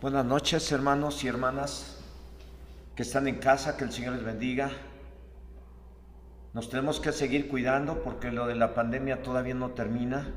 Buenas noches, hermanos y hermanas que están en casa, que el Señor les bendiga. Nos tenemos que seguir cuidando porque lo de la pandemia todavía no termina.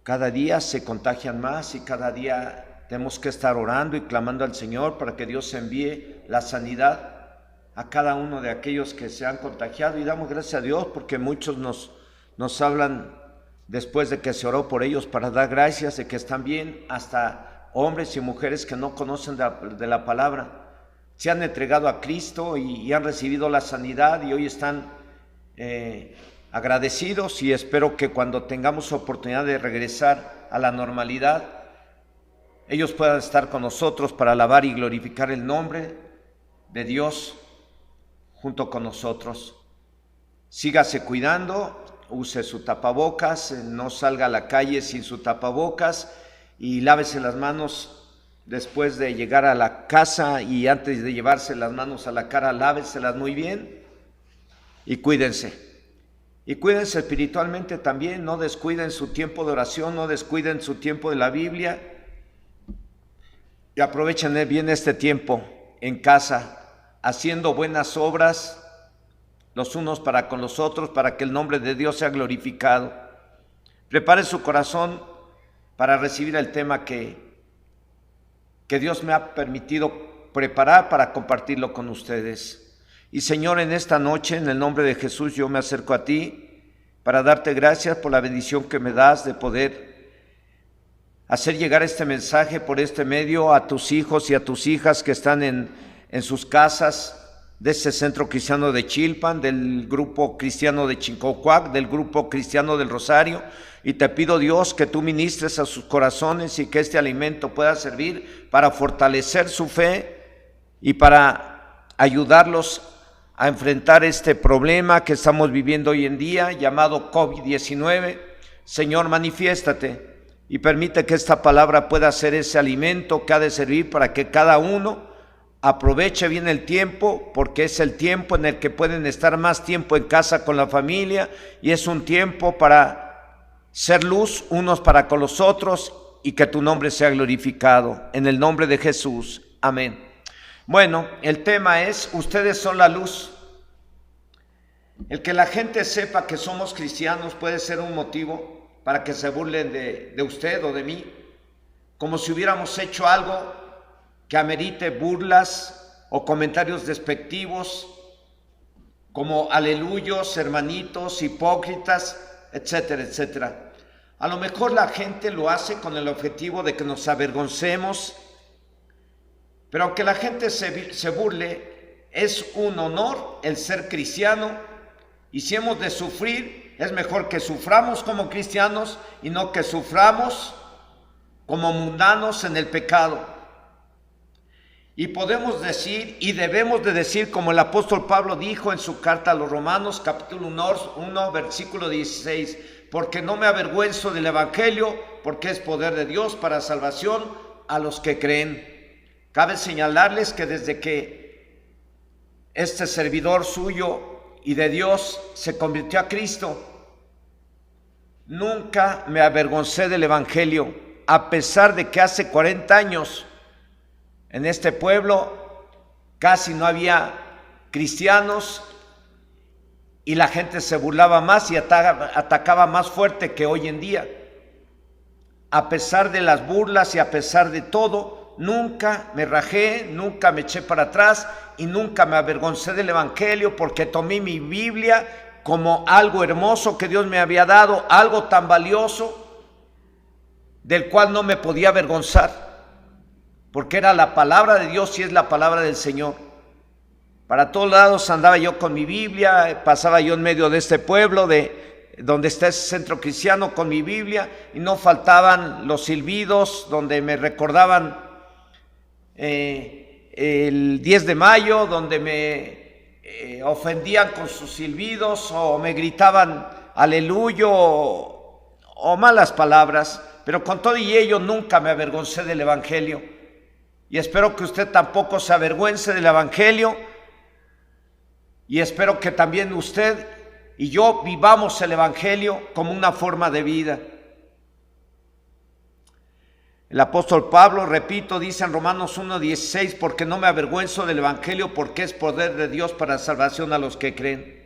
Cada día se contagian más y cada día tenemos que estar orando y clamando al Señor para que Dios envíe la sanidad a cada uno de aquellos que se han contagiado, y damos gracias a Dios porque muchos nos hablan después de que se oró por ellos para dar gracias de que están bien, hasta hombres y mujeres que no conocen de la palabra se han entregado a Cristo y han recibido la sanidad y hoy están agradecidos, y espero que cuando tengamos oportunidad de regresar a la normalidad ellos puedan estar con nosotros para alabar y glorificar el nombre de Dios junto con nosotros. Sígase cuidando, use su tapabocas, no salga a la calle sin su tapabocas y lávese las manos después de llegar a la casa, y antes de llevarse las manos a la cara, láveselas muy bien y cuídense. Y cuídense espiritualmente también, no descuiden su tiempo de oración, no descuiden su tiempo de la Biblia, y aprovechen bien este tiempo en casa, haciendo buenas obras los unos para con los otros, para que el nombre de Dios sea glorificado. Prepare su corazón para recibir el tema que Dios me ha permitido preparar para compartirlo con ustedes. Y Señor, en esta noche, en el nombre de Jesús, yo me acerco a ti para darte gracias por la bendición que me das de poder hacer llegar este mensaje por este medio a tus hijos y a tus hijas que están en sus casas, de este Centro Cristiano de Chilpan, del Grupo Cristiano de Chincocuac, del Grupo Cristiano del Rosario, y te pido, Dios, que tú ministres a sus corazones y que este alimento pueda servir para fortalecer su fe y para ayudarlos a enfrentar este problema que estamos viviendo hoy en día, llamado COVID-19. Señor, manifiéstate y permite que esta palabra pueda ser ese alimento que ha de servir para que cada uno aproveche bien el tiempo, porque es el tiempo en el que pueden estar más tiempo en casa con la familia, y es un tiempo para ser luz unos para con los otros, y que tu nombre sea glorificado. En el nombre de Jesús, amén. Bueno, el tema es: ustedes son la luz. El que la gente sepa que somos cristianos puede ser un motivo para que se burlen de usted o de mí, como si hubiéramos hecho algo que amerite burlas o comentarios despectivos, como aleluyos, hermanitos, hipócritas, etcétera, etcétera. A lo mejor la gente lo hace con el objetivo de que nos avergoncemos, pero aunque la gente se burle, es un honor el ser cristiano, y si hemos de sufrir, es mejor que suframos como cristianos y no que suframos como mundanos en el pecado. Y podemos decir y debemos de decir, como el apóstol Pablo dijo en su carta a los Romanos, capítulo 1, versículo 16: porque no me avergüenzo del evangelio, porque es poder de Dios para salvación a los que creen. Cabe señalarles que desde que este servidor suyo y de Dios se convirtió a Cristo, nunca me avergoncé del evangelio, a pesar de que hace 40 años en este pueblo casi no había cristianos y la gente se burlaba más y atacaba más fuerte que hoy en día. A pesar de las burlas y a pesar de todo, nunca me rajé, nunca me eché para atrás y nunca me avergoncé del evangelio, porque tomé mi Biblia como algo hermoso que Dios me había dado, algo tan valioso del cual no me podía avergonzar, porque era la palabra de Dios y es la palabra del Señor. Para todos lados andaba yo con mi Biblia, pasaba yo en medio de este pueblo, de donde está ese centro cristiano, con mi Biblia, y no faltaban los silbidos donde me recordaban el 10 de mayo, donde me ofendían con sus silbidos o me gritaban aleluya o malas palabras, pero con todo y ello nunca me avergoncé del evangelio. Y espero que usted tampoco se avergüence del evangelio, y espero que también usted y yo vivamos el evangelio como una forma de vida. El apóstol Pablo, repito, dice en Romanos 1:16, porque no me avergüenzo del evangelio, porque es poder de Dios para salvación a los que creen.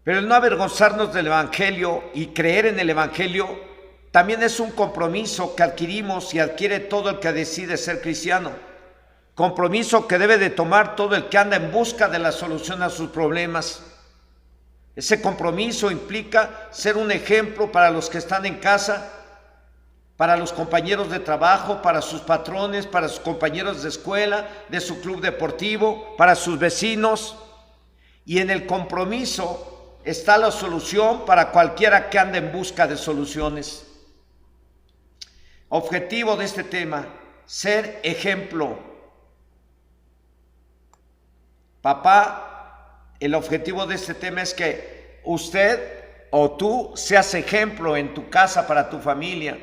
Pero el no avergonzarnos del evangelio y creer en el evangelio también es un compromiso que adquirimos y adquiere todo el que decide ser cristiano. Compromiso que debe de tomar todo el que anda en busca de la solución a sus problemas. Ese compromiso implica ser un ejemplo para los que están en casa, para los compañeros de trabajo, para sus patrones, para sus compañeros de escuela, de su club deportivo, para sus vecinos. Y en el compromiso está la solución para cualquiera que ande en busca de soluciones. Objetivo de este tema, ser ejemplo. Papá, el objetivo de este tema es que usted o tú seas ejemplo en tu casa para tu familia.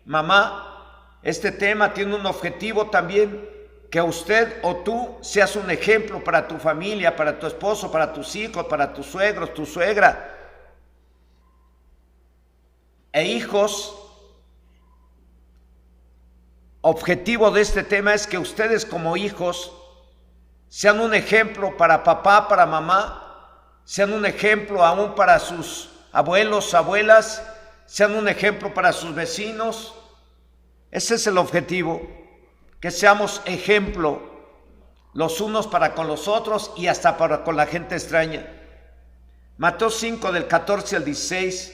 Mamá, este tema tiene un objetivo también, que usted o tú seas un ejemplo para tu familia, para tu esposo, para tus hijos, para tus suegros, tu suegra. E hijos, objetivo de este tema es que ustedes como hijos sean un ejemplo para papá, para mamá, sean un ejemplo aún para sus abuelos, abuelas, sean un ejemplo para sus vecinos. Ese es el objetivo, que seamos ejemplo los unos para con los otros y hasta para con la gente extraña. Mateo 5 del 14 al 16,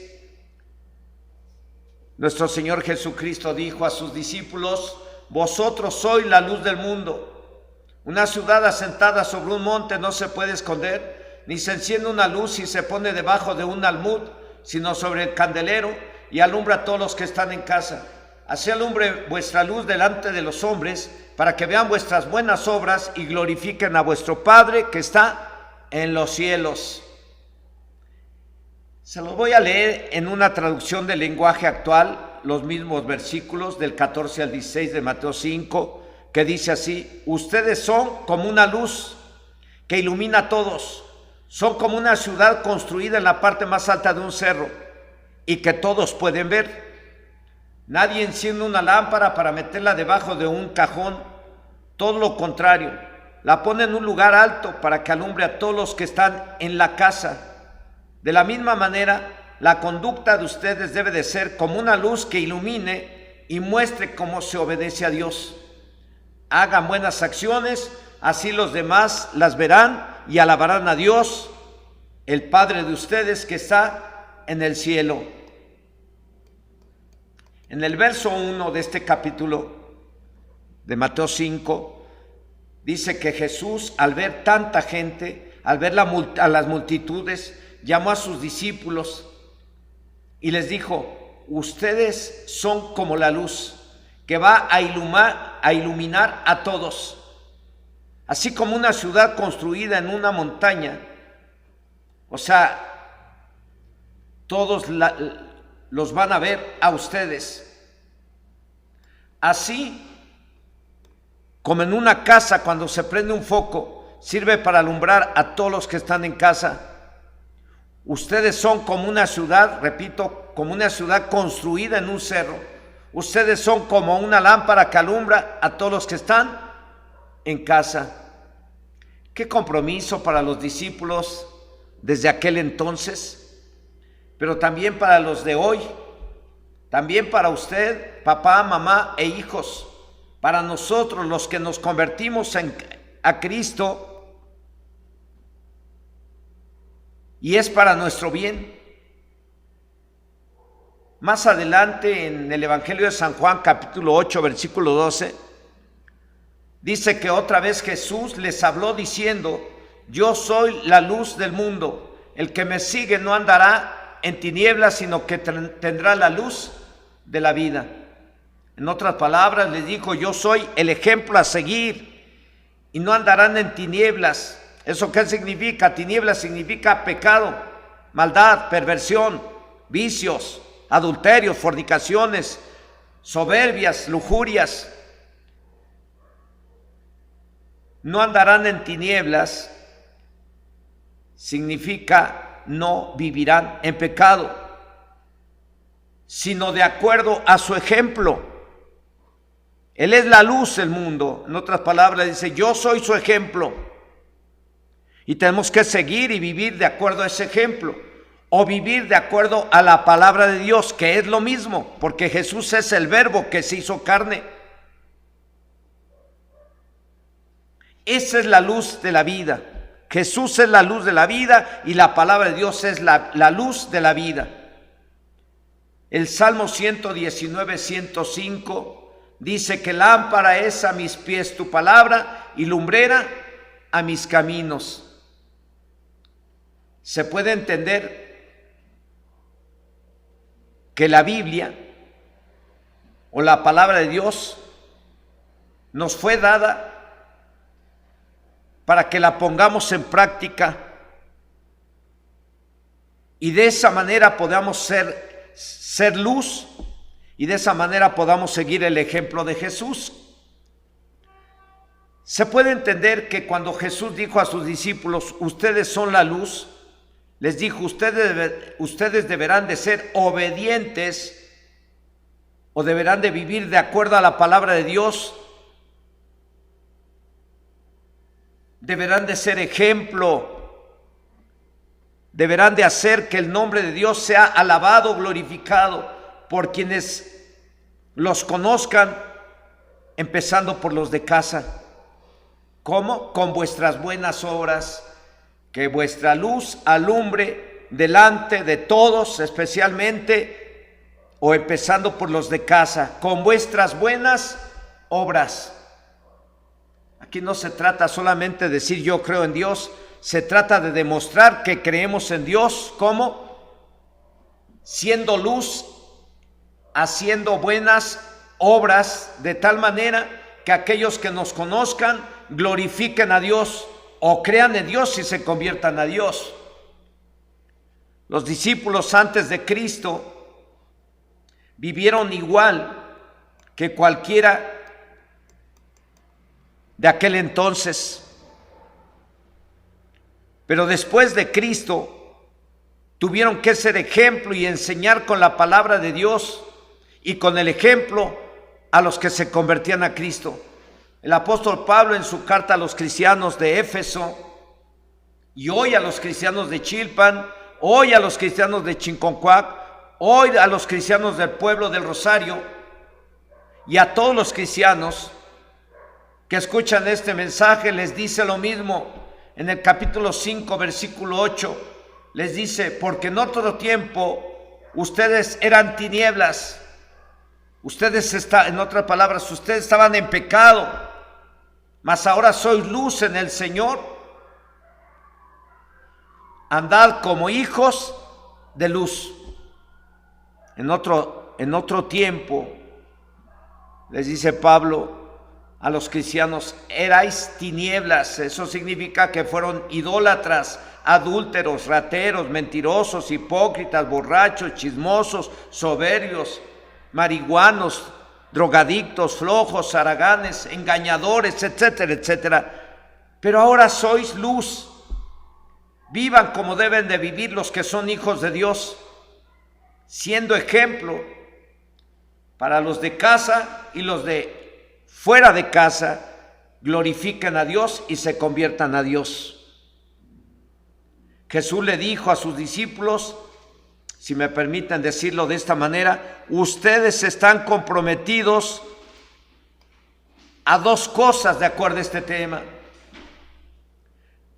nuestro Señor Jesucristo dijo a sus discípulos: vosotros sois la luz del mundo. Una ciudad asentada sobre un monte no se puede esconder, ni se enciende una luz y se pone debajo de un almud, sino sobre el candelero, y alumbra a todos los que están en casa. Así alumbre vuestra luz delante de los hombres, para que vean vuestras buenas obras y glorifiquen a vuestro Padre que está en los cielos. Se los voy a leer en una traducción del lenguaje actual, los mismos versículos del 14 al 16 de Mateo 5, que dice así: ustedes son como una luz que ilumina a todos, son como una ciudad construida en la parte más alta de un cerro y que todos pueden ver. Nadie enciende una lámpara para meterla debajo de un cajón, todo lo contrario, la pone en un lugar alto para que alumbre a todos los que están en la casa. De la misma manera, la conducta de ustedes debe de ser como una luz que ilumine y muestre cómo se obedece a Dios. Hagan buenas acciones, así los demás las verán y alabarán a Dios, el Padre de ustedes que está en el cielo. En el verso 1 de este capítulo de Mateo 5, dice que Jesús, al ver tanta gente, al ver a las multitudes, llamó a sus discípulos y les dijo: ustedes son como la luz que va a iluminar a todos. Así como una ciudad construida en una montaña, o sea, todos los van a ver a ustedes. Así como en una casa, cuando se prende un foco, sirve para alumbrar a todos los que están en casa. Ustedes son como una ciudad, repito, como una ciudad construida en un cerro. Ustedes son como una lámpara que alumbra a todos los que están en casa. Qué compromiso para los discípulos desde aquel entonces, pero también para los de hoy, también para usted, papá, mamá e hijos, para nosotros los que nos convertimos a Cristo, y es para nuestro bien. Más adelante en el Evangelio de San Juan, capítulo 8, versículo 12, dice que otra vez Jesús les habló diciendo: yo soy la luz del mundo, el que me sigue no andará en tinieblas, sino que tendrá la luz de la vida. En otras palabras, les dijo: yo soy el ejemplo a seguir y no andarán en tinieblas. ¿Eso qué significa? Tinieblas significa pecado, maldad, perversión, vicios, adulterios, fornicaciones, soberbias, lujurias. No andarán en tinieblas significa no vivirán en pecado, sino de acuerdo a su ejemplo. Él es la luz del mundo. En otras palabras dice, yo soy su ejemplo. Y tenemos que seguir y vivir de acuerdo a ese ejemplo. O vivir de acuerdo a la palabra de Dios, que es lo mismo, porque Jesús es el verbo que se hizo carne. Esa es la luz de la vida. Jesús es la luz de la vida y la palabra de Dios es la luz de la vida. El Salmo 119, 105 dice que lámpara es a mis pies tu palabra y lumbrera a mis caminos. Se puede entender que la Biblia o la palabra de Dios nos fue dada para que la pongamos en práctica y de esa manera podamos ser luz y de esa manera podamos seguir el ejemplo de Jesús. Se puede entender que cuando Jesús dijo a sus discípulos, ustedes son la luz, les dijo, ustedes deberán de ser obedientes o deberán de vivir de acuerdo a la palabra de Dios. Deberán de ser ejemplo, deberán de hacer que el nombre de Dios sea alabado, glorificado por quienes los conozcan, empezando por los de casa. ¿Cómo? Con vuestras buenas obras, que vuestra luz alumbre delante de todos, especialmente, o empezando por los de casa, con vuestras buenas obras. Aquí no se trata solamente de decir yo creo en Dios, se trata de demostrar que creemos en Dios. ¿Cómo? Siendo luz, haciendo buenas obras de tal manera que aquellos que nos conozcan glorifiquen a Dios o crean en Dios y se conviertan a Dios. Los discípulos antes de Cristo vivieron igual que cualquiera de aquel entonces, pero después de Cristo tuvieron que ser ejemplo y enseñar con la palabra de Dios y con el ejemplo a los que se convertían a Cristo. El apóstol Pablo en su carta a los cristianos de Éfeso y hoy a los cristianos de Chilpan, hoy a los cristianos de Chinconcuac, hoy a los cristianos del pueblo del Rosario y a todos los cristianos que escuchan este mensaje les dice lo mismo. En el capítulo 5, versículo 8, les dice, porque en otro tiempo ustedes eran tinieblas, en otras palabras, ustedes estaban en pecado, mas ahora sois luz en el Señor. Andad como hijos de luz. En otro tiempo, les dice Pablo a los cristianos, erais tinieblas. Eso significa que fueron idólatras, adúlteros, rateros, mentirosos, hipócritas, borrachos, chismosos, soberbios, marihuanos, drogadictos, flojos, haraganes, engañadores, etcétera, etcétera. Pero ahora sois luz. Vivan como deben de vivir los que son hijos de Dios, siendo ejemplo para los de casa y los de fuera de casa, glorifiquen a Dios y se conviertan a Dios. Jesús le dijo a sus discípulos, si me permiten decirlo de esta manera, ustedes están comprometidos a dos cosas de acuerdo a este tema.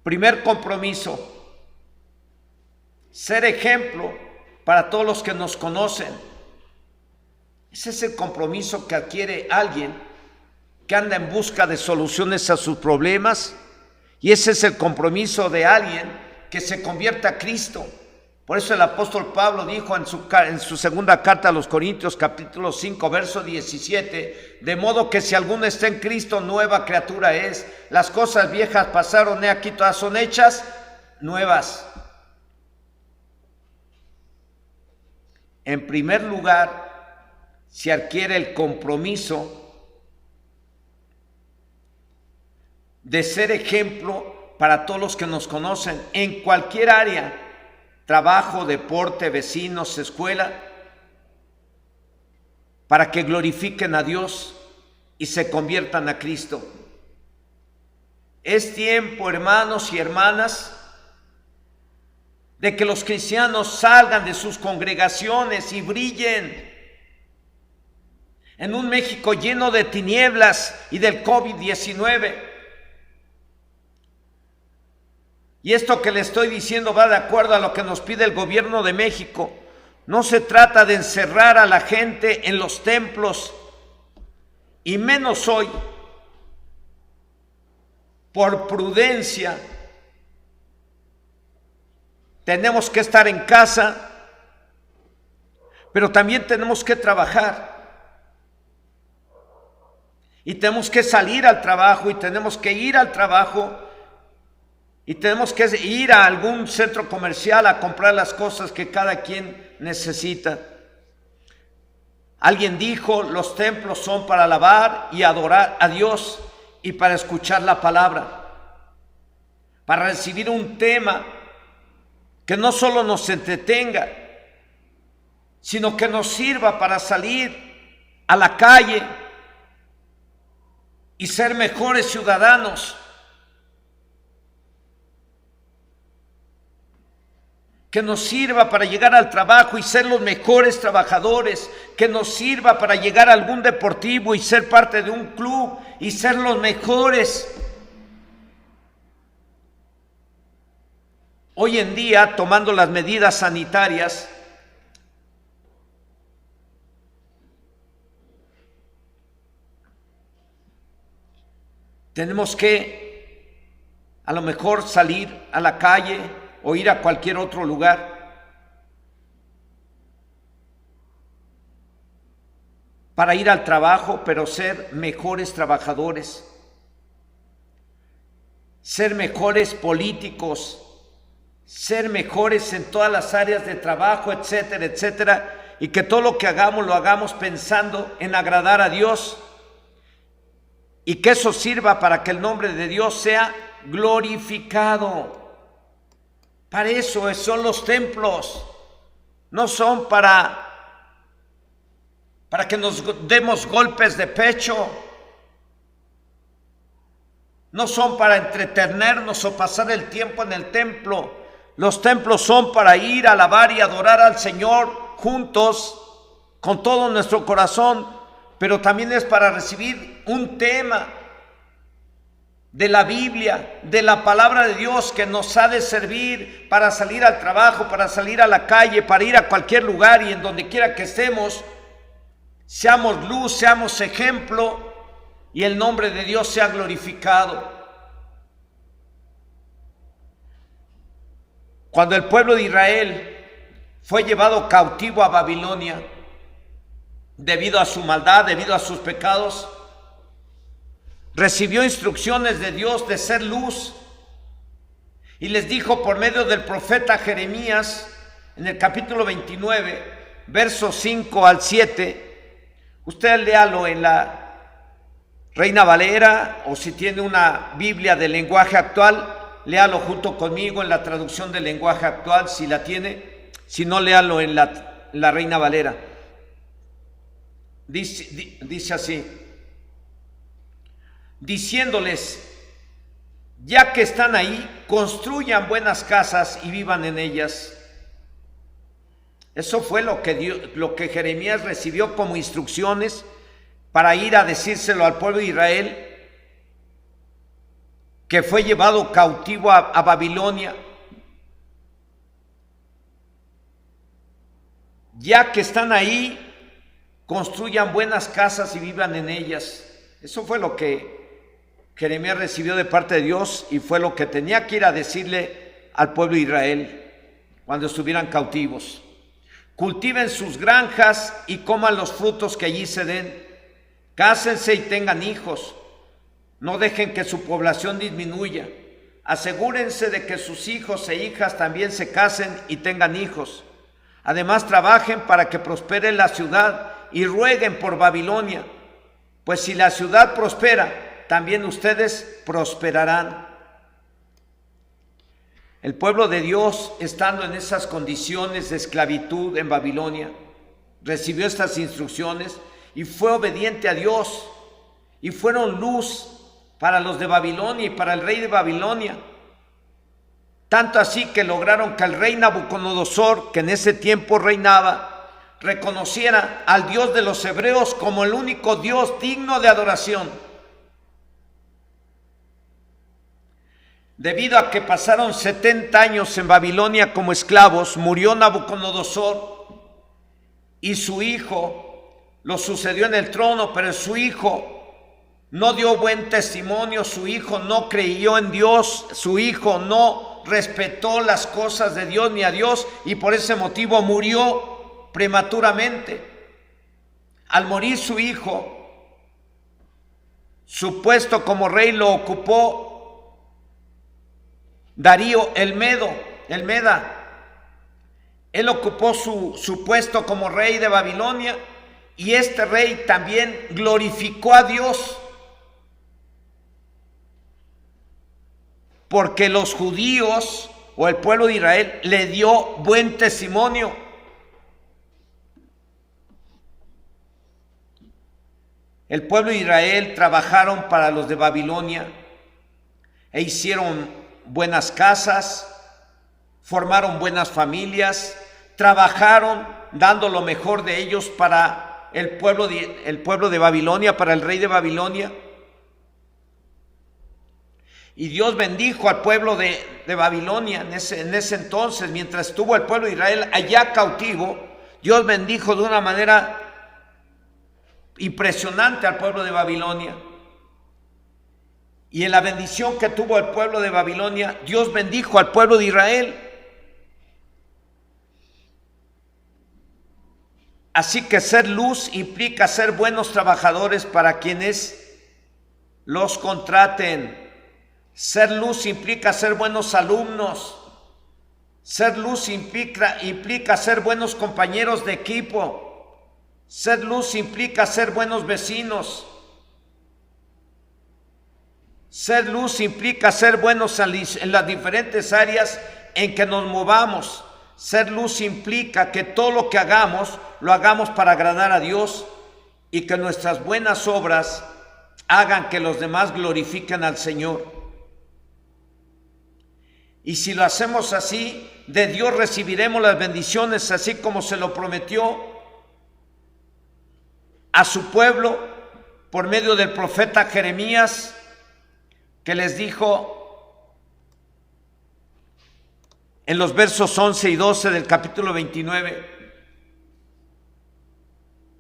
Primer compromiso, ser ejemplo para todos los que nos conocen. Ese es el compromiso que adquiere alguien que anda en busca de soluciones a sus problemas, y ese es el compromiso de alguien que se convierta a Cristo. Por eso el apóstol Pablo dijo en su segunda carta a los Corintios, capítulo 5, verso 17, de modo que si alguno está en Cristo, nueva criatura es, las cosas viejas pasaron, he aquí todas son hechas nuevas. En primer lugar, se adquiere el compromiso de ser ejemplo para todos los que nos conocen en cualquier área, trabajo, deporte, vecinos, escuela, para que glorifiquen a Dios y se conviertan a Cristo. Es tiempo, hermanos y hermanas, de que los cristianos salgan de sus congregaciones y brillen en un México lleno de tinieblas y del COVID-19. Y esto que le estoy diciendo va de acuerdo a lo que nos pide el gobierno de México. No se trata de encerrar a la gente en los templos, y menos hoy, por prudencia. Tenemos que estar en casa, pero también tenemos que trabajar. Y tenemos que salir al trabajo, y tenemos que ir al trabajo, y tenemos que ir a algún centro comercial a comprar las cosas que cada quien necesita. Alguien dijo, los templos son para alabar y adorar a Dios y para escuchar la palabra, para recibir un tema que no solo nos entretenga, sino que nos sirva para salir a la calle y ser mejores ciudadanos, que nos sirva para llegar al trabajo y ser los mejores trabajadores, que nos sirva para llegar a algún deportivo y ser parte de un club y ser los mejores. Hoy en día, tomando las medidas sanitarias, tenemos que a lo mejor salir a la calle o ir a cualquier otro lugar para ir al trabajo, pero ser mejores trabajadores, ser mejores políticos, ser mejores en todas las áreas de trabajo, etcétera, etcétera, y que todo lo que hagamos lo hagamos pensando en agradar a Dios, y que eso sirva para que el nombre de Dios sea glorificado. Para eso son los templos, no son para que nos demos golpes de pecho, no son para entretenernos o pasar el tiempo en el templo. Los templos son para ir a alabar y adorar al Señor juntos, con todo nuestro corazón, pero también es para recibir un tema de la Biblia, de la palabra de Dios, que nos ha de servir para salir al trabajo, para salir a la calle, para ir a cualquier lugar, y en donde quiera que estemos, seamos luz, seamos ejemplo, y el nombre de Dios sea glorificado. Cuando el pueblo de Israel fue llevado cautivo a Babilonia, debido a su maldad, debido a sus pecados, recibió instrucciones de Dios de ser luz, y les dijo por medio del profeta Jeremías, en el capítulo 29, versos 5 al 7, usted léalo en la Reina Valera, o si tiene una Biblia de lenguaje actual, léalo junto conmigo en la traducción del lenguaje actual, si la tiene. Si no, léalo en la Reina Valera. Dice así: diciéndoles, ya que están ahí, construyan buenas casas y vivan en ellas. Eso fue lo que Jeremías recibió como instrucciones para ir a decírselo al pueblo de Israel, que fue llevado cautivo a Babilonia. Ya que están ahí, construyan buenas casas y vivan en ellas. Eso fue lo que Jeremías recibió de parte de Dios, y fue lo que tenía que ir a decirle al pueblo de Israel cuando estuvieran cautivos. Cultiven sus granjas y coman los frutos que allí se den. Cásense y tengan hijos. No dejen que su población disminuya. Asegúrense de que sus hijos e hijas también se casen y tengan hijos. Además, trabajen para que prospere la ciudad y rueguen por Babilonia, pues si la ciudad prospera, también ustedes prosperarán. El pueblo de Dios, estando en esas condiciones de esclavitud en Babilonia, recibió estas instrucciones y fue obediente a Dios, y fueron luz para los de Babilonia y para el rey de Babilonia. Tanto así que lograron que el rey Nabucodonosor, que en ese tiempo reinaba, reconociera al Dios de los hebreos como el único Dios digno de adoración. Debido a que pasaron 70 años en Babilonia como esclavos, murió Nabucodonosor y su hijo lo sucedió en el trono, pero su hijo no dio buen testimonio, su hijo no creyó en Dios, su hijo no respetó las cosas de Dios ni a Dios, y por ese motivo murió prematuramente. Al morir su hijo, su puesto como rey lo ocupó Darío el Meda. Él ocupó su puesto como rey de Babilonia, y este rey también glorificó a Dios, porque los judíos o el pueblo de Israel le dio buen testimonio. El pueblo de Israel trabajaron para los de Babilonia e hicieron buenas casas, formaron buenas familias, trabajaron dando lo mejor de ellos para el pueblo de Babilonia, para el rey de Babilonia. Y Dios bendijo al pueblo de Babilonia en ese entonces, mientras estuvo el pueblo de Israel allá cautivo. Dios bendijo de una manera impresionante al pueblo de Babilonia. Y en la bendición que tuvo el pueblo de Babilonia, Dios bendijo al pueblo de Israel. Así que ser luz implica ser buenos trabajadores para quienes los contraten. Ser luz implica ser buenos alumnos. Ser luz implica ser buenos compañeros de equipo. Ser luz implica ser buenos vecinos. Ser luz implica ser buenos en las diferentes áreas en que nos movamos. Ser luz implica que todo lo que hagamos, lo hagamos para agradar a Dios, y que nuestras buenas obras hagan que los demás glorifiquen al Señor. Y si lo hacemos así, de Dios recibiremos las bendiciones, así como se lo prometió a su pueblo por medio del profeta Jeremías, que les dijo en los versos 11 y 12 del capítulo 29,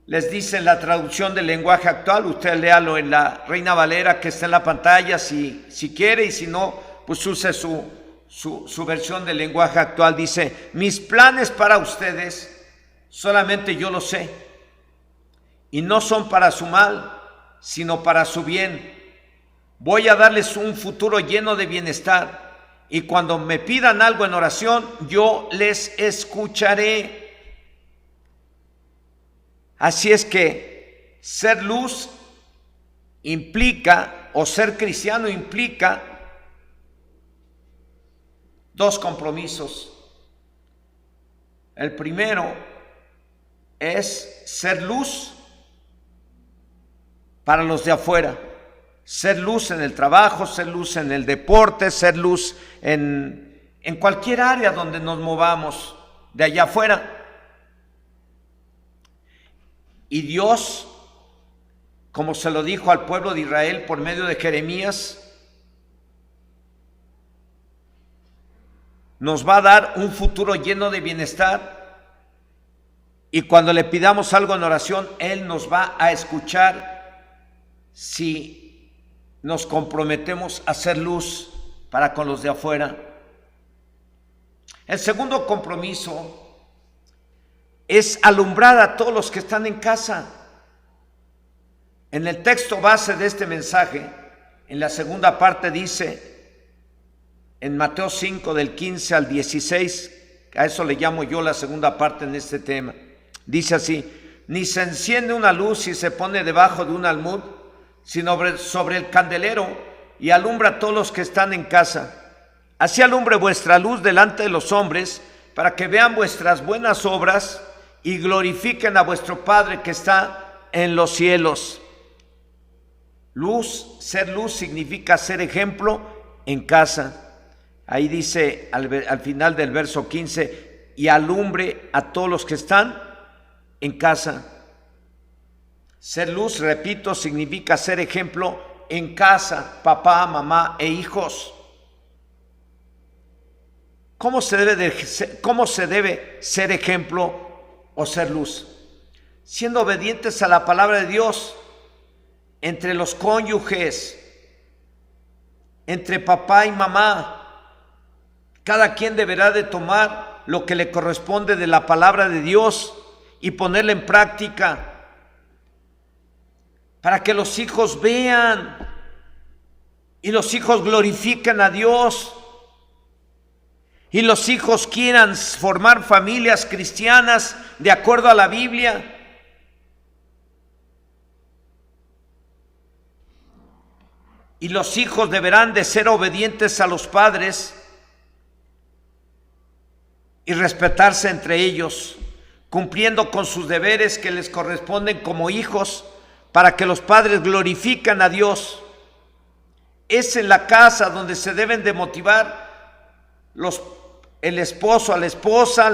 les dice en la traducción del lenguaje actual, usted léalo en la Reina Valera que está en la pantalla si quiere, y si no, pues use su versión del lenguaje actual. Dice: mis planes para ustedes solamente yo los sé, y no son para su mal, sino para su bien. Voy a darles un futuro lleno de bienestar, y cuando me pidan algo en oración, yo les escucharé. Así es que ser luz implica, o ser cristiano implica, dos compromisos. El primero es ser luz para los de afuera. Ser luz en el trabajo, ser luz en el deporte, ser luz en cualquier área donde nos movamos de allá afuera. Y Dios, como se lo dijo al pueblo de Israel por medio de Jeremías, nos va a dar un futuro lleno de bienestar, y cuando le pidamos algo en oración, Él nos va a escuchar si nos comprometemos a hacer luz para con los de afuera. El segundo compromiso es alumbrar a todos los que están en casa. En el texto base de este mensaje, en la segunda parte dice, en Mateo 5 del 15 al 16, a eso le llamo yo la segunda parte en este tema, dice así: ni se enciende una luz y se pone debajo de un almud, sino sobre el candelero, y alumbra a todos los que están en casa. Así alumbre vuestra luz delante de los hombres, para que vean vuestras buenas obras y glorifiquen a vuestro Padre que está en los cielos. Ser luz significa ser ejemplo en casa. Ahí dice al final del verso 15, y alumbre a todos los que están en casa. Ser luz, repito, significa ser ejemplo en casa, papá, mamá e hijos. ¿Cómo se debe ser ejemplo o ser luz? Siendo obedientes a la palabra de Dios entre los cónyuges, entre papá y mamá. Cada quien deberá de tomar lo que le corresponde de la palabra de Dios y ponerla en práctica para que los hijos vean y los hijos glorifiquen a Dios y los hijos quieran formar familias cristianas de acuerdo a la Biblia. Y los hijos deberán de ser obedientes a los padres y respetarse entre ellos, cumpliendo con sus deberes que les corresponden como hijos, para que los padres glorifiquen a Dios. Es en la casa donde se deben de motivar el esposo a la esposa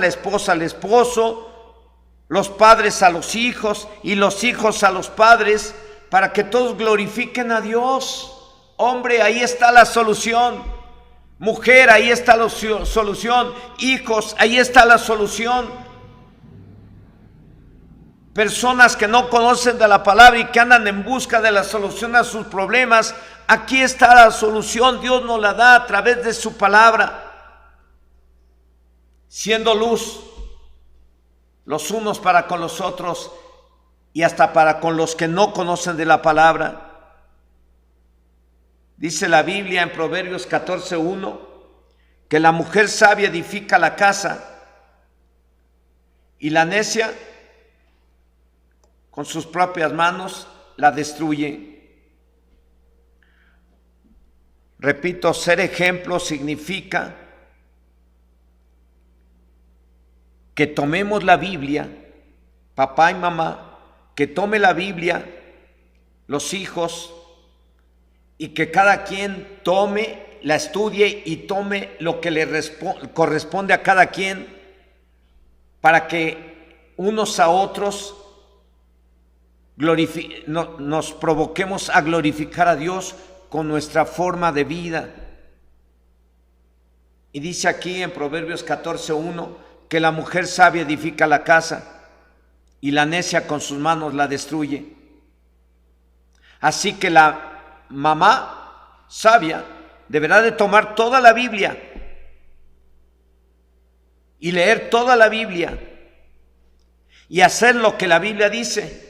al esposo, los padres a los hijos y los hijos a los padres, para que todos glorifiquen a Dios. Hombre, ahí está la solución. Mujer, ahí está la solución. Hijos, ahí está la solución. Personas que no conocen de la palabra y que andan en busca de la solución a sus problemas, aquí está la solución. Dios nos la da a través de su palabra. Siendo luz los unos para con los otros y hasta para con los que no conocen de la palabra. Dice la Biblia en Proverbios 14:1 que la mujer sabia edifica la casa y la necia con sus propias manos la destruye. Repito, ser ejemplo significa que tomemos la Biblia, papá y mamá, que tome la Biblia, los hijos, y que cada quien tome, la estudie y tome lo que le corresponde a cada quien, para que unos a otros nos provoquemos a glorificar a Dios con nuestra forma de vida. Y dice aquí en Proverbios 14:1 que la mujer sabia edifica la casa y la necia con sus manos la destruye. Así que la mamá sabia deberá de tomar toda la Biblia y leer toda la Biblia y hacer lo que la Biblia dice.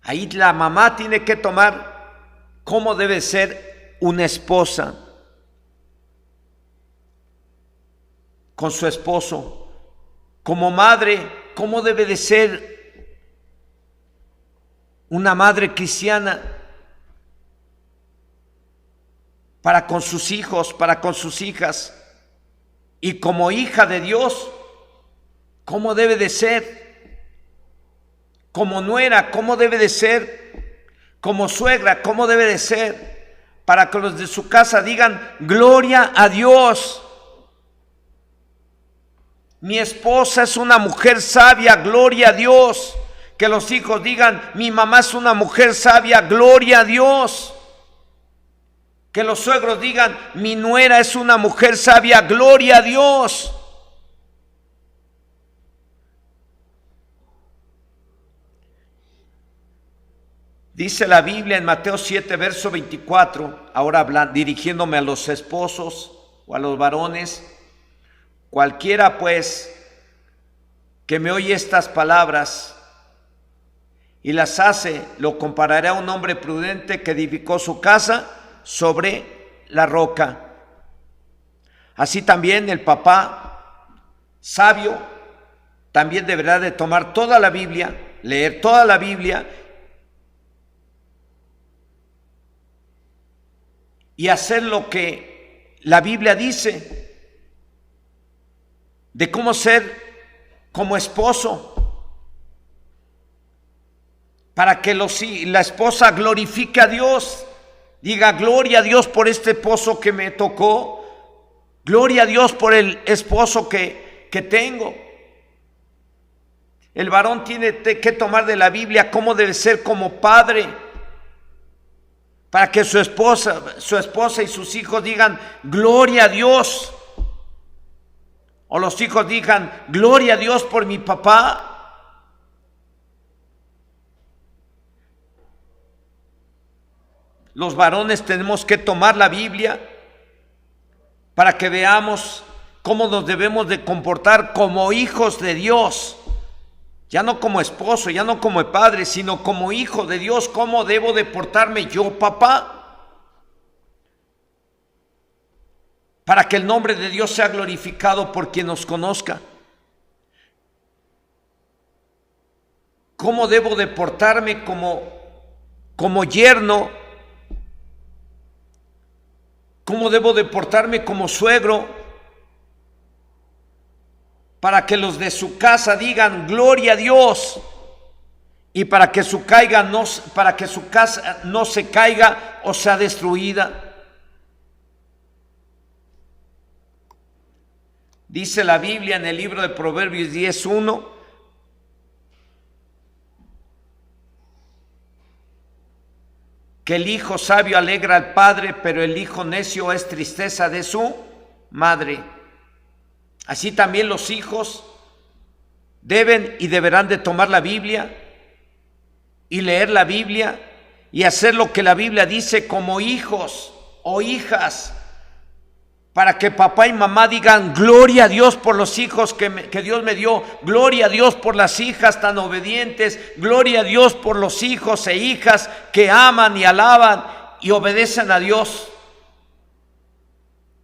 Ahí la mamá tiene que tomar cómo debe ser una esposa con su esposo, como madre, cómo debe de ser una madre cristiana para con sus hijos, para con sus hijas, y como hija de Dios, cómo debe de ser, como nuera, cómo debe de ser, como suegra, cómo debe de ser, para que los de su casa digan gloria a Dios. Mi esposa es una mujer sabia, gloria a Dios. Que los hijos digan mi mamá es una mujer sabia, gloria a Dios. Que los suegros digan mi nuera es una mujer sabia, gloria a Dios. Dice la Biblia en Mateo 7, verso 24, ahora dirigiéndome a los esposos o a los varones: cualquiera pues que me oye estas palabras y las hace, lo compararé a un hombre prudente que edificó su casa sobre la roca. Así también el papá sabio también deberá de tomar toda la Biblia, leer toda la Biblia y hacer lo que la Biblia dice de cómo ser como esposo, para que la esposa glorifique a Dios. Diga: gloria a Dios por este esposo que me tocó. Gloria a Dios por el esposo que tengo. El varón tiene que tomar de la Biblia cómo debe ser como padre, para que su esposa y sus hijos digan: gloria a Dios. O los hijos digan: gloria a Dios por mi papá. Los varones tenemos que tomar la Biblia para que veamos cómo nos debemos de comportar como hijos de Dios. Ya no como esposo, ya no como padre, sino como hijo de Dios. ¿Cómo debo de portarme yo, papá? Para que el nombre de Dios sea glorificado por quien nos conozca. ¿Cómo debo de portarme como yerno? ¿Cómo debo de portarme como suegro? Para que los de su casa digan: gloria a Dios. Y para que su casa no se caiga o sea destruida. Dice la Biblia en el libro de Proverbios 10:1: que el hijo sabio alegra al padre, pero el hijo necio es tristeza de su madre. Así también los hijos deben y deberán de tomar la Biblia y leer la Biblia y hacer lo que la Biblia dice como hijos o hijas, para que papá y mamá digan: gloria a Dios por los hijos que Dios me dio, gloria a Dios por las hijas tan obedientes, gloria a Dios por los hijos e hijas que aman y alaban y obedecen a Dios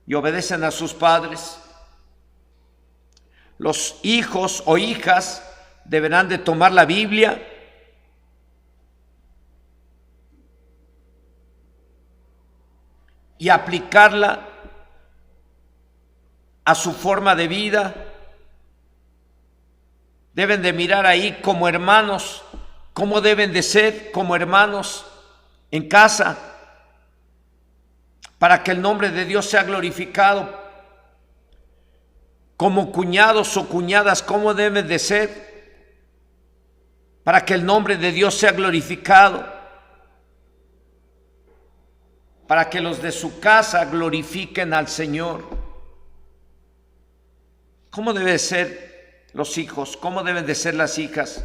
y obedecen a sus padres. Los hijos o hijas deberán de tomar la Biblia y aplicarla a su forma de vida. Deben de mirar ahí como hermanos, cómo deben de ser como hermanos en casa, para que el nombre de Dios sea glorificado. Como cuñados o cuñadas, cómo deben de ser, para que el nombre de Dios sea glorificado, para que los de su casa glorifiquen al Señor. ¿Cómo deben de ser los hijos? ¿Cómo deben de ser las hijas?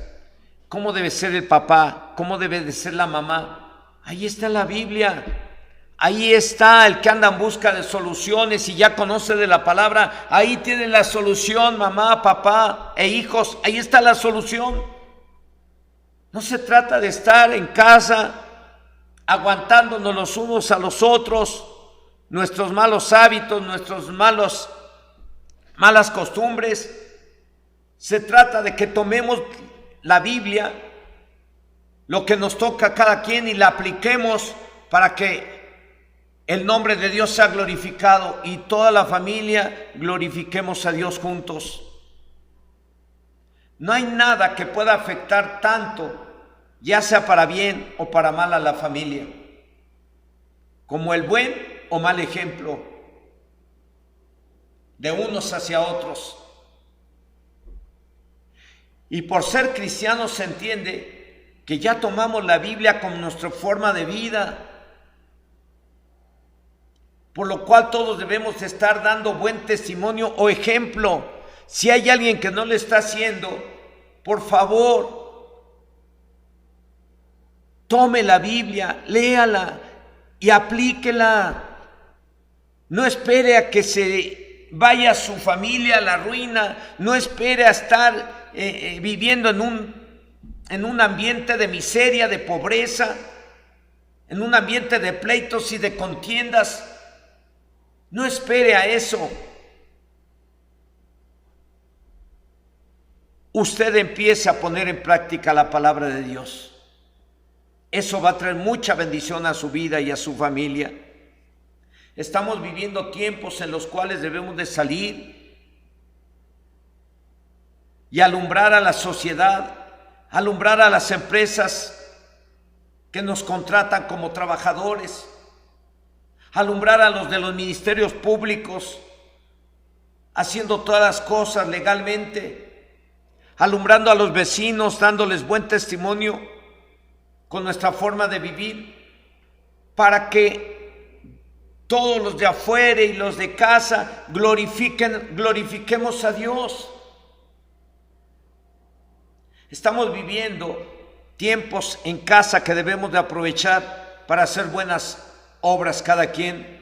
¿Cómo debe ser el papá? ¿Cómo debe de ser la mamá? Ahí está la Biblia. Ahí está el que anda en busca de soluciones y ya conoce de la palabra. Ahí tiene la solución, mamá, papá e hijos. Ahí está la solución. No se trata de estar en casa aguantándonos los unos a los otros, nuestros malos hábitos, nuestras malas costumbres. Se trata de que tomemos la Biblia, lo que nos toca a cada quien, y la apliquemos para que el nombre de Dios sea glorificado y toda la familia glorifiquemos a Dios juntos. No hay nada que pueda afectar tanto, ya sea para bien o para mal, a la familia, como el buen o mal ejemplo de unos hacia otros. Y por ser cristianos se entiende que ya tomamos la Biblia como nuestra forma de vida, por lo cual todos debemos estar dando buen testimonio o ejemplo. Si hay alguien que no lo está haciendo, por favor, tome la Biblia, léala y aplíquela. No espere a que se vaya su familia a la ruina, no espere a estar viviendo en un ambiente de miseria, de pobreza, en un ambiente de pleitos y de contiendas. No espere a eso. Usted empiece a poner en práctica la palabra de Dios. Eso va a traer mucha bendición a su vida y a su familia. Estamos viviendo tiempos en los cuales debemos de salir y alumbrar a la sociedad, alumbrar a las empresas que nos contratan como trabajadores, alumbrar a los de los ministerios públicos, haciendo todas las cosas legalmente, alumbrando a los vecinos, dándoles buen testimonio con nuestra forma de vivir, para que todos los de afuera y los de casa glorifiquemos a Dios. Estamos viviendo tiempos en casa que debemos de aprovechar para hacer buenas obras cada quien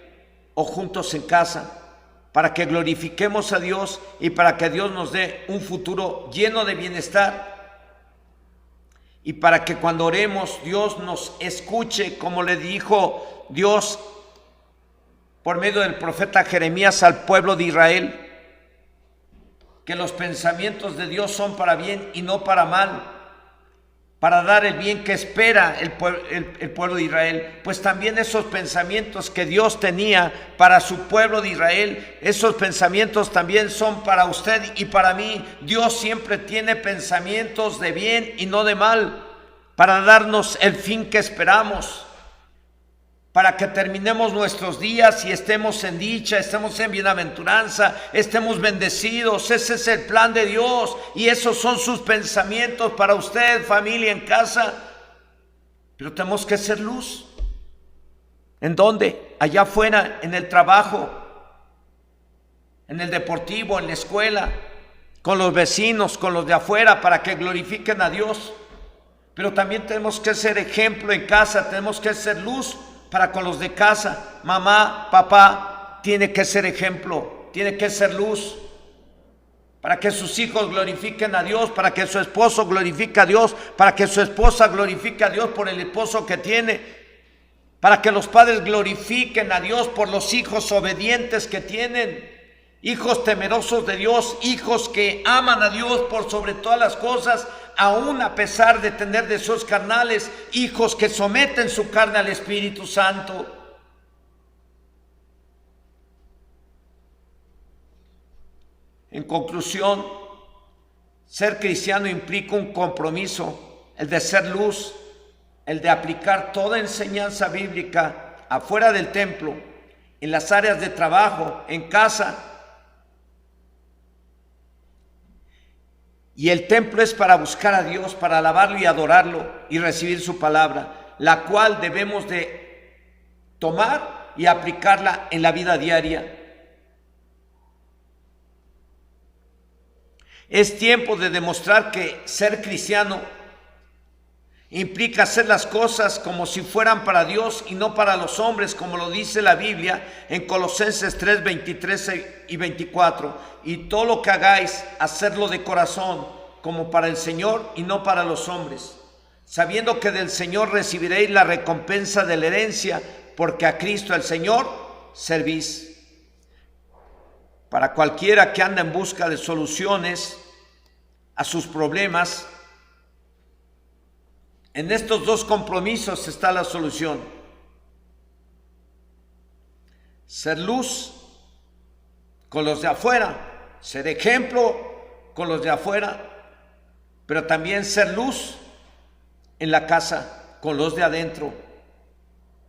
o juntos en casa, para que glorifiquemos a Dios y para que Dios nos dé un futuro lleno de bienestar, y para que cuando oremos Dios nos escuche, como le dijo Dios por medio del profeta Jeremías al pueblo de Israel, que los pensamientos de Dios son para bien y no para mal, para dar el bien que espera el pueblo de Israel. Pues también esos pensamientos que Dios tenía para su pueblo de Israel, esos pensamientos también son para usted y para mí. Dios siempre tiene pensamientos de bien y no de mal, para darnos el fin que esperamos, para que terminemos nuestros días y estemos en dicha, estemos en bienaventuranza, estemos bendecidos. Ese es el plan de Dios y esos son sus pensamientos para usted, familia, en casa. Pero tenemos que ser luz. ¿En dónde? Allá afuera, en el trabajo, en el deportivo, en la escuela, con los vecinos, con los de afuera, para que glorifiquen a Dios. Pero también tenemos que ser ejemplo en casa, tenemos que ser luz para con los de casa. Mamá, papá, tiene que ser ejemplo, tiene que ser luz, para que sus hijos glorifiquen a Dios, para que su esposo glorifique a Dios, para que su esposa glorifique a Dios por el esposo que tiene, para que los padres glorifiquen a Dios por los hijos obedientes que tienen, hijos temerosos de Dios, hijos que aman a Dios por sobre todas las cosas, aún a pesar de tener deseos carnales, hijos que someten su carne al Espíritu Santo. En conclusión, ser cristiano implica un compromiso, el de ser luz, el de aplicar toda enseñanza bíblica afuera del templo, en las áreas de trabajo, en casa. Y el templo es para buscar a Dios, para alabarlo y adorarlo y recibir su palabra, la cual debemos de tomar y aplicarla en la vida diaria. Es tiempo de demostrar que ser cristiano implica hacer las cosas como si fueran para Dios y no para los hombres, como lo dice la Biblia en Colosenses 3, 23 y 24. Y todo lo que hagáis, hacerlo de corazón, como para el Señor y no para los hombres, sabiendo que del Señor recibiréis la recompensa de la herencia, porque a Cristo el Señor servís. Para cualquiera que anda en busca de soluciones a sus problemas, en estos dos compromisos está la solución. Ser luz con los de afuera, ser ejemplo con los de afuera, pero también ser luz en la casa con los de adentro,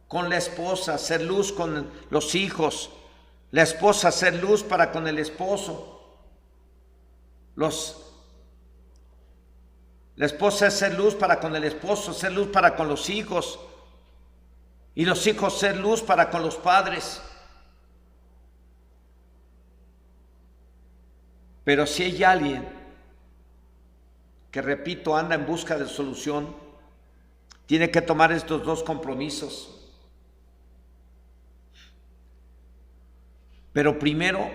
con la esposa, ser luz con los hijos, la esposa ser luz para con el esposo, la esposa es ser luz para con el esposo, ser luz para con los hijos, y los hijos ser luz para con los padres. Pero si hay alguien que, repito, anda en busca de solución, tiene que tomar estos dos compromisos. Pero primero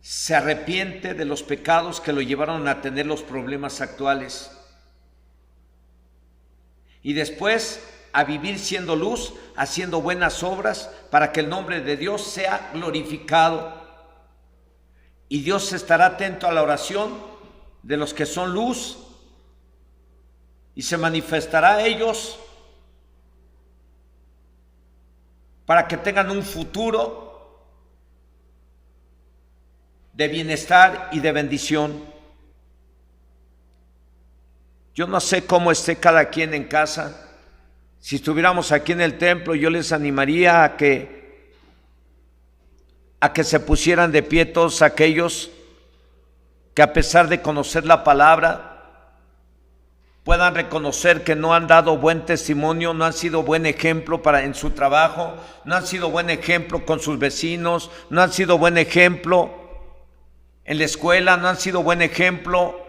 se arrepiente de los pecados que lo llevaron a tener los problemas actuales. Y después a vivir siendo luz, haciendo buenas obras para que el nombre de Dios sea glorificado. Y Dios estará atento a la oración de los que son luz y se manifestará a ellos para que tengan un futuro de bienestar y de bendición. Yo no sé cómo esté cada quien en casa, Si estuviéramos aquí en el templo, yo les animaría a que se pusieran de pie todos aquellos que, a pesar de conocer la palabra, puedan reconocer que no han dado buen testimonio, no han sido buen ejemplo en su trabajo, no han sido buen ejemplo con sus vecinos, no han sido buen ejemplo en la escuela, no han sido buen ejemplo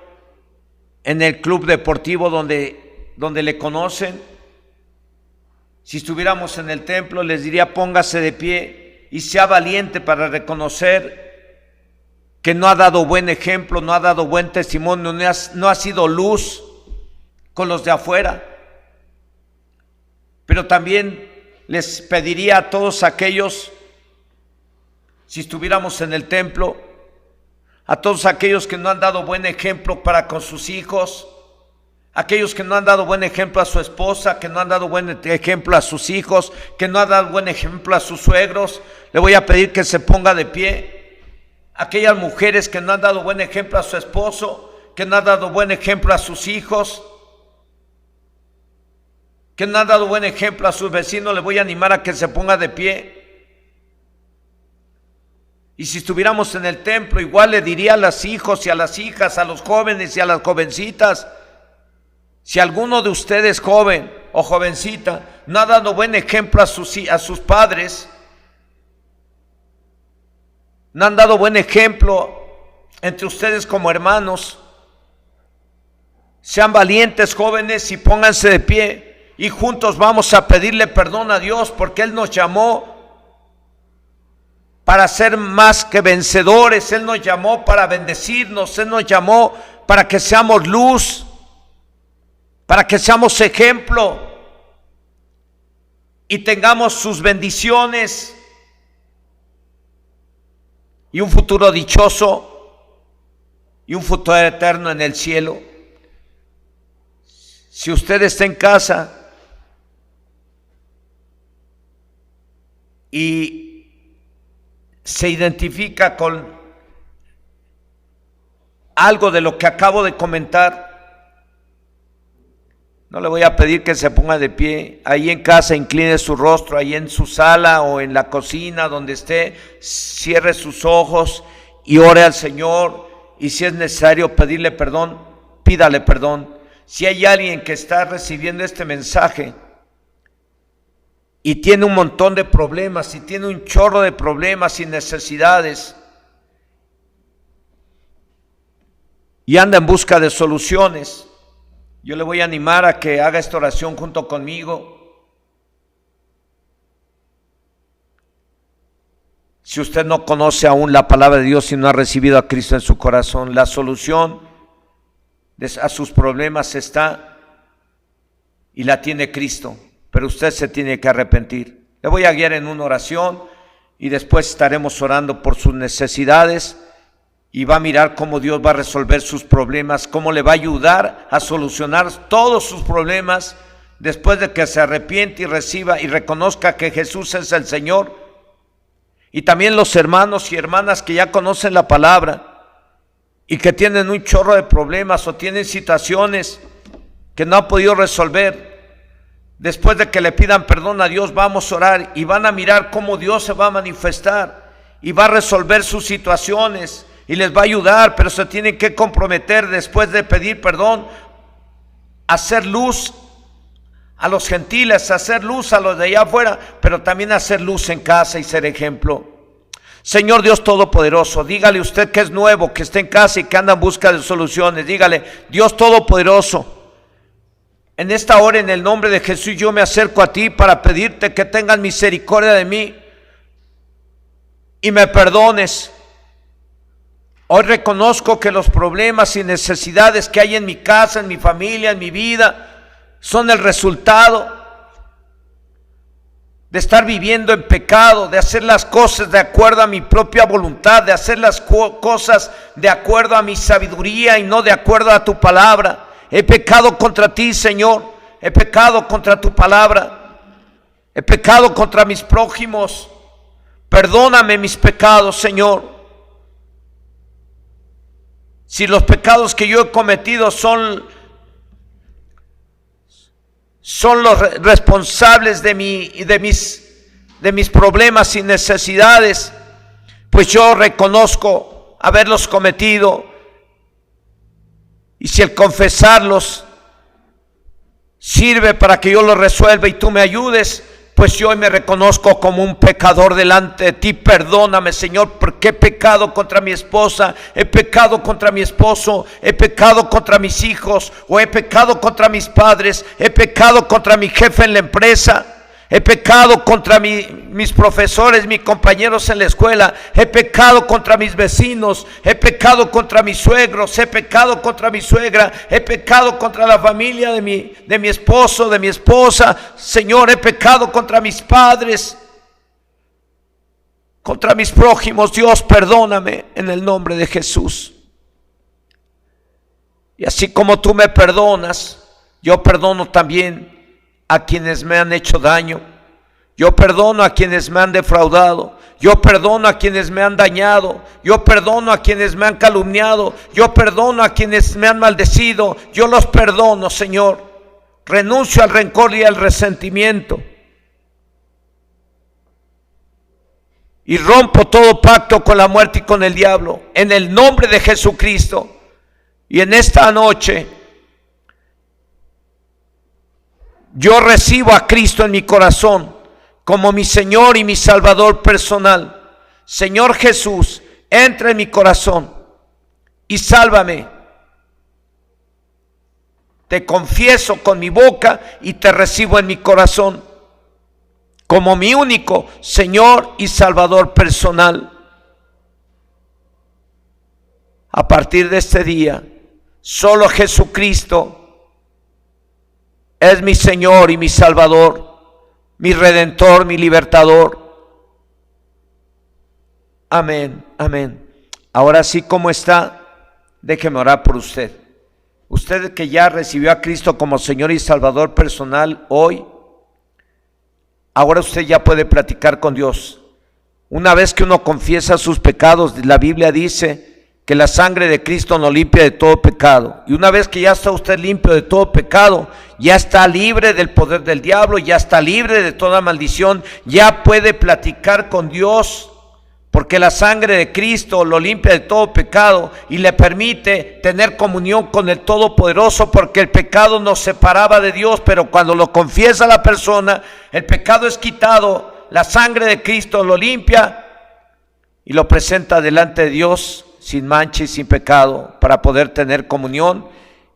en el club deportivo donde le conocen. Si estuviéramos en el templo, les diría: póngase de pie y sea valiente para reconocer que no ha dado buen ejemplo, no ha dado buen testimonio, no ha sido luz con los de afuera. Pero también les pediría a todos aquellos, si estuviéramos en el templo, a todos aquellos que no han dado buen ejemplo para con sus hijos, aquellos que no han dado buen ejemplo a su esposa, que no han dado buen ejemplo a sus hijos, que no han dado buen ejemplo a sus suegros, le voy a pedir que se ponga de pie. Aquellas mujeres que no han dado buen ejemplo a su esposo, que no han dado buen ejemplo a sus hijos, que no han dado buen ejemplo a sus vecinos, le voy a animar a que se ponga de pie. Y si estuviéramos en el templo, igual le diría a los hijos y a las hijas, a los jóvenes y a las jovencitas: si alguno de ustedes, joven o jovencita, no ha dado buen ejemplo a sus padres, no han dado buen ejemplo entre ustedes como hermanos, sean valientes, jóvenes, y pónganse de pie. Y juntos vamos a pedirle perdón a Dios, porque Él nos llamó para ser más que vencedores. Él nos llamó para bendecirnos. Él nos llamó para que seamos luz, para que seamos ejemplo y tengamos sus bendiciones y un futuro dichoso y un futuro eterno en el cielo. Si usted está en casa y se identifica con algo de lo que acabo de comentar, no le voy a pedir que se ponga de pie. Ahí en casa incline su rostro, ahí en su sala o en la cocina, donde esté, cierre sus ojos y ore al Señor. Y si es necesario pedirle perdón, pídale perdón. Si hay alguien que está recibiendo este mensaje y tiene un montón de problemas, y tiene un chorro de problemas y necesidades, y anda en busca de soluciones, yo le voy a animar a que haga esta oración junto conmigo. Si usted no conoce aún la palabra de Dios y no ha recibido a Cristo en su corazón, la solución a sus problemas está y la tiene Cristo, pero usted se tiene que arrepentir. Le voy a guiar en una oración y después estaremos orando por sus necesidades, y va a mirar cómo Dios va a resolver sus problemas, cómo le va a ayudar a solucionar todos sus problemas después de que se arrepiente y reciba y reconozca que Jesús es el Señor. Y también los hermanos y hermanas que ya conocen la palabra y que tienen un chorro de problemas o tienen situaciones que no han podido resolver, después de que le pidan perdón a Dios, vamos a orar y van a mirar cómo Dios se va a manifestar y va a resolver sus situaciones y les va a ayudar, pero se tienen que comprometer después de pedir perdón a hacer luz a los gentiles, a hacer luz a los de allá afuera, pero también a hacer luz en casa y ser ejemplo. Señor Dios Todopoderoso, dígale usted que es nuevo, que está en casa y que anda en busca de soluciones, dígale: Dios Todopoderoso, en esta hora, en el nombre de Jesús, yo me acerco a ti para pedirte que tengas misericordia de mí y me perdones. Hoy reconozco que los problemas y necesidades que hay en mi casa, en mi familia, en mi vida, son el resultado de estar viviendo en pecado, de hacer las cosas de acuerdo a mi propia voluntad, de hacer las cosas de acuerdo a mi sabiduría y no de acuerdo a tu palabra. He pecado contra ti, Señor, he pecado contra tu palabra, he pecado contra mis prójimos. Perdóname mis pecados, Señor. Si los pecados que yo he cometido son son los responsables de mis problemas y necesidades, pues yo reconozco haberlos cometido, y si el confesarlos sirve para que yo los resuelva y tú me ayudes, pues yo hoy me reconozco como un pecador delante de ti. Perdóname, Señor, porque he pecado contra mi esposa, he pecado contra mi esposo, he pecado contra mis hijos, o he pecado contra mis padres, he pecado contra mi jefe en la empresa, he pecado contra mis profesores, mis compañeros en la escuela, he pecado contra mis vecinos, he pecado contra mis suegros, he pecado contra mi suegra, he pecado contra la familia de mi esposo, de mi esposa. Señor, he pecado contra mis padres, contra mis prójimos. Dios, perdóname en el nombre de Jesús. Y así como tú me perdonas, yo perdono también a quienes me han hecho daño. Yo perdono a quienes me han defraudado. Yo perdono a quienes me han dañado. Yo perdono a quienes me han calumniado. Yo perdono a quienes me han maldecido. Yo los perdono, Señor. Renuncio al rencor y al resentimiento. Y rompo todo pacto con la muerte y con el diablo, en el nombre de Jesucristo. Y en esta noche yo recibo a Cristo en mi corazón como mi Señor y mi Salvador personal. Señor Jesús, entra en mi corazón y sálvame. Te confieso con mi boca y te recibo en mi corazón como mi único Señor y Salvador personal. A partir de este día, solo Jesucristo es mi Señor y mi Salvador, mi Redentor, mi Libertador. Amén, amén. Ahora sí, ¿cómo está? Déjeme orar por usted. Usted que ya recibió a Cristo como Señor y Salvador personal hoy, ahora usted ya puede platicar con Dios. Una vez que uno confiesa sus pecados, la Biblia dice que la sangre de Cristo nos limpia de todo pecado. Y una vez que ya está usted limpio de todo pecado, ya está libre del poder del diablo, ya está libre de toda maldición, ya puede platicar con Dios, porque la sangre de Cristo lo limpia de todo pecado y le permite tener comunión con el Todopoderoso, porque el pecado nos separaba de Dios, pero cuando lo confiesa la persona, el pecado es quitado, la sangre de Cristo lo limpia y lo presenta delante de Dios sin mancha y sin pecado, para poder tener comunión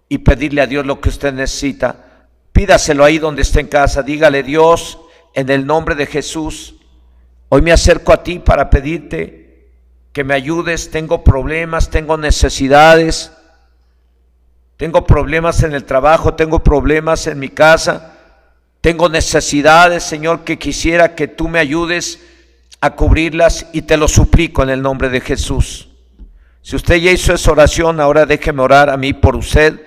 y pedirle a Dios lo que usted necesita. Pídaselo ahí donde esté en casa. Dígale: Dios, en el nombre de Jesús, hoy me acerco a ti para pedirte que me ayudes. Tengo problemas, tengo necesidades, tengo problemas en el trabajo, tengo problemas en mi casa, tengo necesidades, Señor, que quisiera que tú me ayudes a cubrirlas, y te lo suplico en el nombre de Jesús. Si usted ya hizo esa oración, ahora déjeme orar a mí por usted.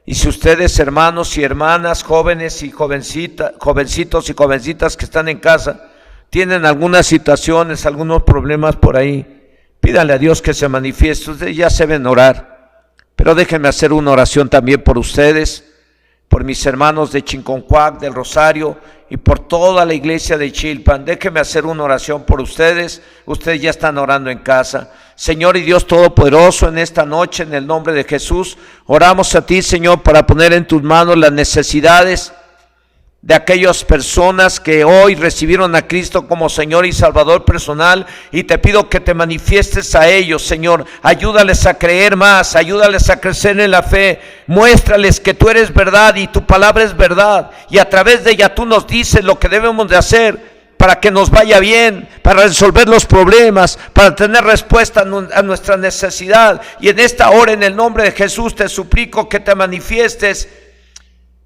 Y si ustedes, hermanos y hermanas, jóvenes y jovencitos y jovencitas que están en casa, tienen algunas situaciones, algunos problemas por ahí, pídanle a Dios que se manifieste. Ustedes ya se ven orar, pero déjenme hacer una oración también por ustedes, por mis hermanos de Chinconcuac, del Rosario, y por toda la iglesia de Chilpan. Déjenme hacer una oración por ustedes. Ustedes ya están orando en casa. Señor y Dios Todopoderoso, en esta noche, en el nombre de Jesús, oramos a ti, Señor, para poner en tus manos las necesidades de aquellas personas que hoy recibieron a Cristo como Señor y Salvador personal, y te pido que te manifiestes a ellos, Señor. Ayúdales a creer más, ayúdales a crecer en la fe, muéstrales que tú eres verdad y tu palabra es verdad, y a través de ella tú nos dices lo que debemos de hacer para que nos vaya bien, para resolver los problemas, para tener respuesta a nuestra necesidad. Y en esta hora, en el nombre de Jesús, te suplico que te manifiestes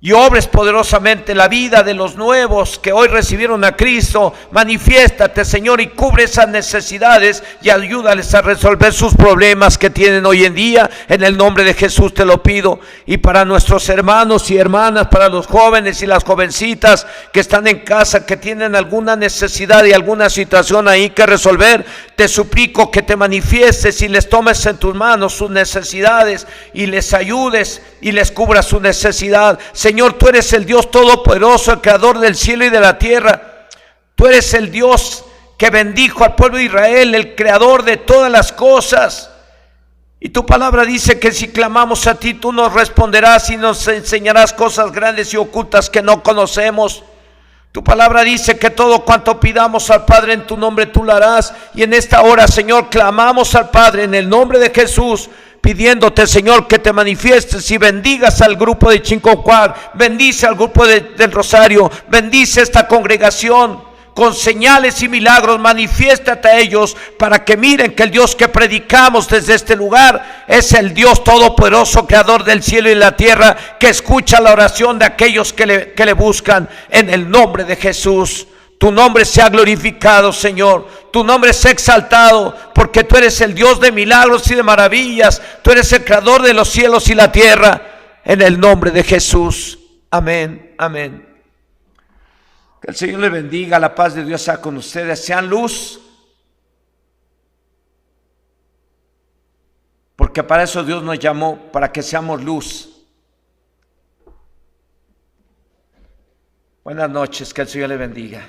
y obres poderosamente la vida de los nuevos que hoy recibieron a Cristo. Manifiéstate, Señor, y cubre esas necesidades y ayúdales a resolver sus problemas que tienen hoy en día. En el nombre de Jesús te lo pido. Y para nuestros hermanos y hermanas, para los jóvenes y las jovencitas que están en casa, que tienen alguna necesidad y alguna situación ahí que resolver, te suplico que te manifiestes y les tomes en tus manos sus necesidades y les ayudes y les cubras su necesidad. Señor, Señor, tú eres el Dios todopoderoso, el creador del cielo y de la tierra. Tú eres el Dios que bendijo al pueblo de Israel, el creador de todas las cosas. Y tu palabra dice que si clamamos a ti, tú nos responderás y nos enseñarás cosas grandes y ocultas que no conocemos. Tu palabra dice que todo cuanto pidamos al Padre en tu nombre, tú lo harás. Y en esta hora, Señor, clamamos al Padre en el nombre de Jesús, pidiéndote, Señor, que te manifiestes y bendigas al grupo de Chincocuar, bendice al grupo del Rosario, bendice esta congregación con señales y milagros. Manifiéstate a ellos para que miren que el Dios que predicamos desde este lugar es el Dios todopoderoso, creador del cielo y la tierra, que escucha la oración de aquellos que le buscan en el nombre de Jesús. Tu nombre sea glorificado, Señor. Tu nombre sea exaltado, porque tú eres el Dios de milagros y de maravillas. Tú eres el creador de los cielos y la tierra. En el nombre de Jesús. Amén, amén. Que el Señor le bendiga, la paz de Dios sea con ustedes. Sean luz, porque para eso Dios nos llamó, para que seamos luz. Buenas noches, que el Señor le bendiga.